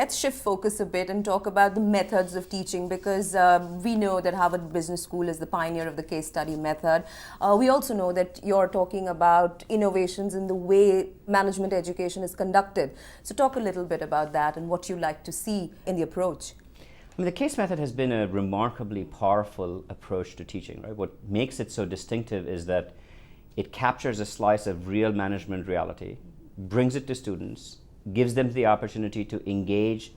Let's shift focus a bit and talk about the methods of teaching, because we know that Harvard Business School is the pioneer of the case study method. We also know that you're talking about innovations in the way management education is conducted. So talk a little bit about that and what you like to see in the approach. I mean, the case method has been a remarkably powerful approach to teaching, right? What makes it so distinctive is that it captures a slice of real management reality, brings it to students, gives them the opportunity to engage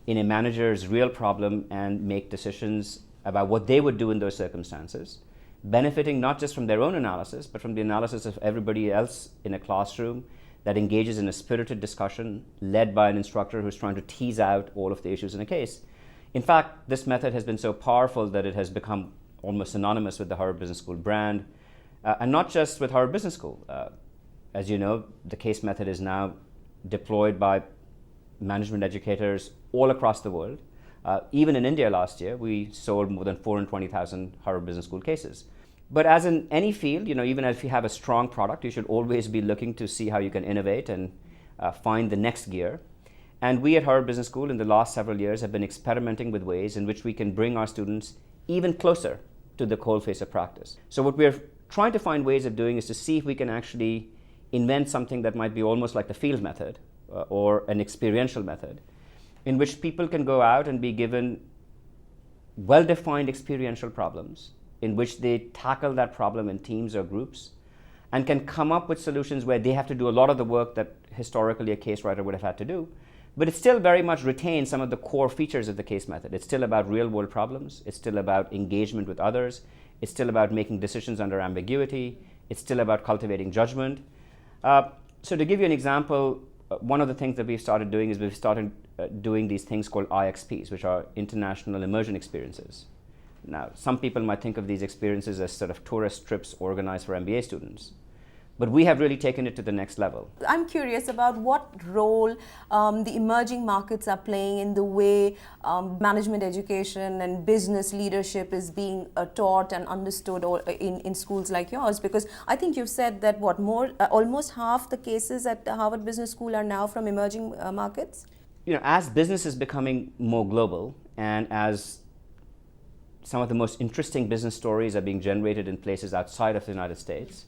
in a manager's real problem and make decisions about what they would do in those circumstances, benefiting not just from their own analysis, but from the analysis of everybody else in a classroom that engages in a spirited discussion led by an instructor who's trying to tease out all of the issues in a case. In fact, this method has been so powerful that it has become almost synonymous with the Harvard Business School brand, and not just with Harvard Business School. As you know, the case method is now deployed by management educators all across the world. Even in India last year, we sold more than 420,000 Harvard Business School cases. But as in any field, even if you have a strong product, you should always be looking to see how you can innovate and find the next gear. And we at Harvard Business School in the last several years have been experimenting with ways in which we can bring our students even closer to the coalface of practice. So what we're trying to find ways of doing is to see if we can actually invent something that might be almost like the field method or an experiential method, in which people can go out and be given well-defined experiential problems in which they tackle that problem in teams or groups and can come up with solutions where they have to do a lot of the work that historically a case writer would have had to do. But it still very much retains some of the core features of the case method. It's still about real-world problems. It's still about engagement with others. It's still about making decisions under ambiguity. It's still about cultivating judgment. So to give you an example, one of the things that we've started doing is we've started doing these things called IXPs, which are International Immersion Experiences. Now, some people might think of these experiences as sort of tourist trips organized for MBA students. But we have really taken it to the next level. I'm curious about what role the emerging markets are playing in the way management education and business leadership is being taught and understood in schools like yours. Because I think you've said that almost half the cases at the Harvard Business School are now from emerging markets? As business is becoming more global and as some of the most interesting business stories are being generated in places outside of the United States,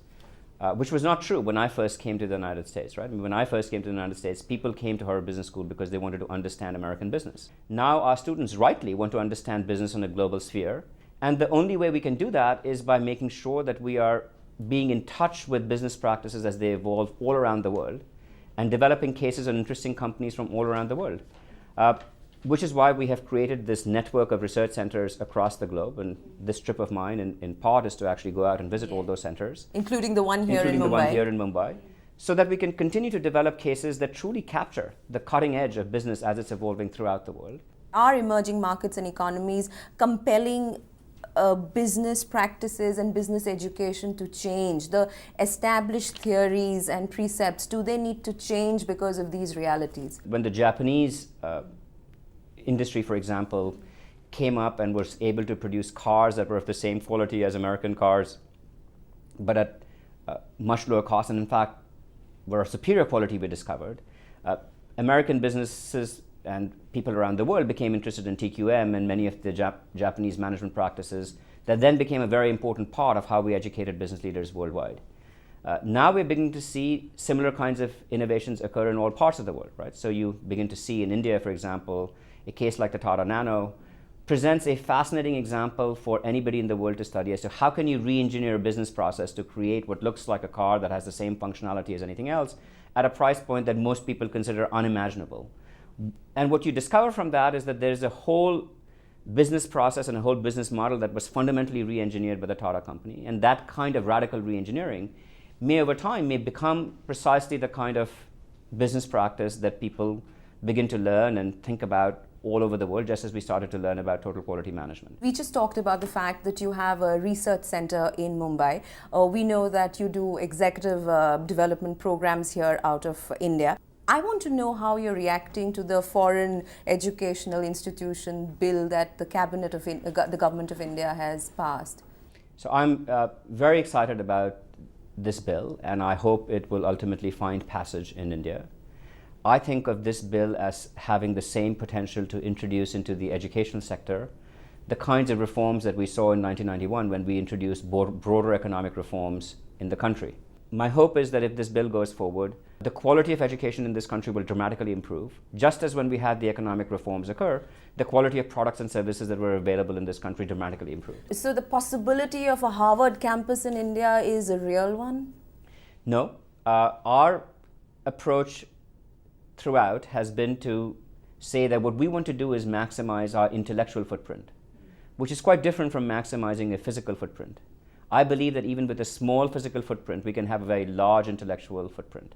which was not true when I first came to the United States, right? When I first came to the United States, people came to Harvard Business School because they wanted to understand American business. Now our students rightly want to understand business on a global sphere. And the only way we can do that is by making sure that we are being in touch with business practices as they evolve all around the world and developing cases on interesting companies from all around the world. Which is why we have created this network of research centers across the globe. And this trip of mine, in part, is to actually go out and visit all those centers. Including the one here in Mumbai. So that we can continue to develop cases that truly capture the cutting edge of business as it's evolving throughout the world. Are emerging markets and economies compelling business practices and business education to change? The established theories and precepts, do they need to change because of these realities? When the Japanese industry, for example, came up and was able to produce cars that were of the same quality as American cars, but at much lower cost, and in fact were of superior quality, we discovered, American businesses and people around the world became interested in TQM and many of the Japanese management practices that then became a very important part of how we educated business leaders worldwide. Now we're beginning to see similar kinds of innovations occur in all parts of the world, right? So you begin to see in India, for example, a case like the Tata Nano presents a fascinating example for anybody in the world to study as to how can you re-engineer a business process to create what looks like a car that has the same functionality as anything else at a price point that most people consider unimaginable. And what you discover from that is that there's a whole business process and a whole business model that was fundamentally re-engineered by the Tata company. And that kind of radical re-engineering over time may become precisely the kind of business practice that people begin to learn and think about all over the world, just as we started to learn about total quality management. We just talked about the fact that you have a research center in Mumbai. We know that you do executive development programs here out of India. I want to know how you're reacting to the foreign educational institution bill that the the government of India has passed. So I'm very excited about this bill, and I hope it will ultimately find passage in India. I think of this bill as having the same potential to introduce into the educational sector the kinds of reforms that we saw in 1991 when we introduced broader economic reforms in the country. My hope is that if this bill goes forward, the quality of education in this country will dramatically improve, just as when we had the economic reforms occur, the quality of products and services that were available in this country dramatically improved. So the possibility of a Harvard campus in India is a real one? No. Our approach throughout has been to say that what we want to do is maximize our intellectual footprint, which is quite different from maximizing a physical footprint. I believe that even with a small physical footprint, we can have a very large intellectual footprint.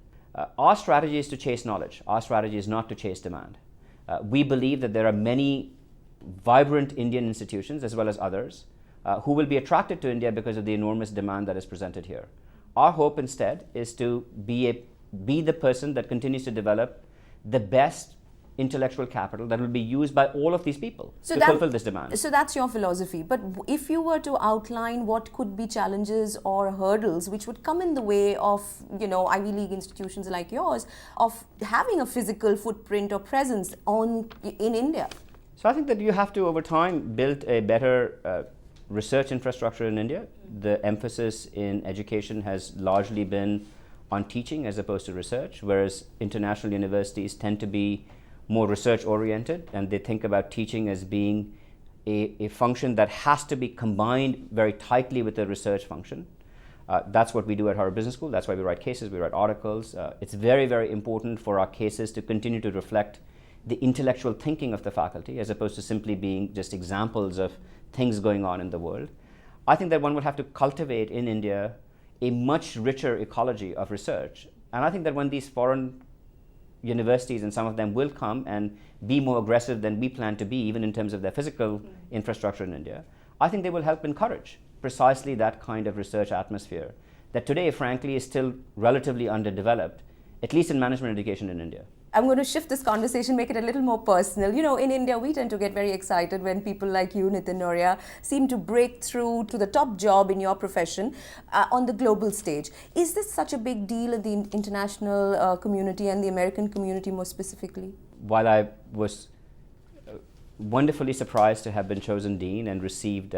Our strategy is to chase knowledge. Our strategy is not to chase demand. We believe that there are many vibrant Indian institutions, as well as others, who will be attracted to India because of the enormous demand that is presented here. Our hope instead is to be the person that continues to develop the best intellectual capital that will be used by all of these people to fulfill this demand. So that's your philosophy. But if you were to outline what could be challenges or hurdles which would come in the way of, Ivy League institutions like yours, of having a physical footprint or presence in India? So I think that you have to, over time, build a better research infrastructure in India. The emphasis in education has largely been on teaching as opposed to research, whereas international universities tend to be more research oriented, and they think about teaching as being a function that has to be combined very tightly with the research function. That's what we do at Harvard Business School. That's why we write cases, we write articles. It's very, very important for our cases to continue to reflect the intellectual thinking of the faculty as opposed to simply being just examples of things going on in the world. I think that one would have to cultivate in India a much richer ecology of research. And I think that when these foreign universities, and some of them will come and be more aggressive than we plan to be, even in terms of their physical infrastructure in India, I think they will help encourage precisely that kind of research atmosphere that today, frankly, is still relatively underdeveloped, at least in management education in India. I'm going to shift this conversation, make it a little more personal. In India, we tend to get very excited when people like you, Nitin Nohria, seem to break through to the top job in your profession on the global stage. Is this such a big deal in the international community and the American community more specifically? While I was wonderfully surprised to have been chosen dean and received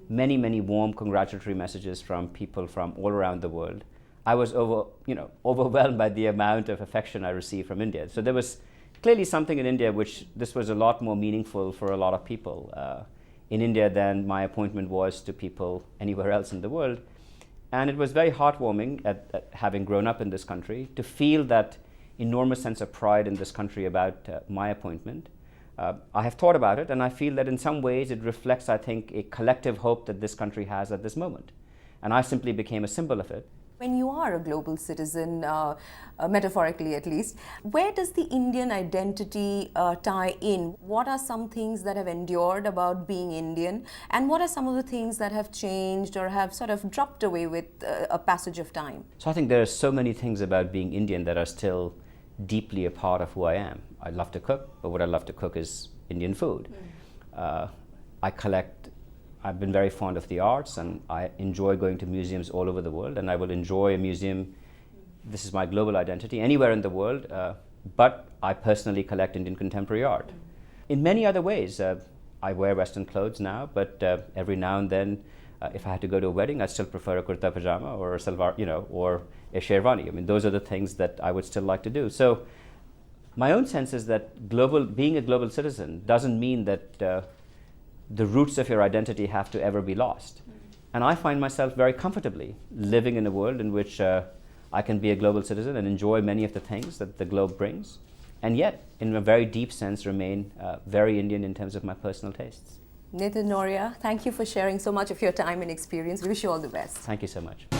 many, many warm congratulatory messages from people from all around the world, I was overwhelmed by the amount of affection I received from India. So there was clearly something in India which this was a lot more meaningful for a lot of people in India than my appointment was to people anywhere else in the world. And it was very heartwarming at having grown up in this country to feel that enormous sense of pride in this country about my appointment. I have thought about it, and I feel that in some ways it reflects, I think, a collective hope that this country has at this moment. And I simply became a symbol of it. When you are a global citizen, metaphorically at least, where does the Indian identity tie in? What are some things that have endured about being Indian? And what are some of the things that have changed or have sort of dropped away with a passage of time? So I think there are so many things about being Indian that are still deeply a part of who I am. I love to cook, but what I love to cook is Indian food. I've been very fond of the arts, and I enjoy going to museums all over the world, and I will enjoy a museum, this is my global identity, anywhere in the world, but I personally collect Indian contemporary art. In many other ways, I wear Western clothes now, but every now and then, if I had to go to a wedding, I'd still prefer a kurta pajama or a salwar, or a sherwani. I mean, those are the things that I would still like to do. So my own sense is that being a global citizen doesn't mean that the roots of your identity have to ever be lost. And I find myself very comfortably living in a world in which I can be a global citizen and enjoy many of the things that the globe brings, and yet, in a very deep sense, remain very Indian in terms of my personal tastes. Nitin Nohria, thank you for sharing so much of your time and experience. We wish you all the best. Thank you so much.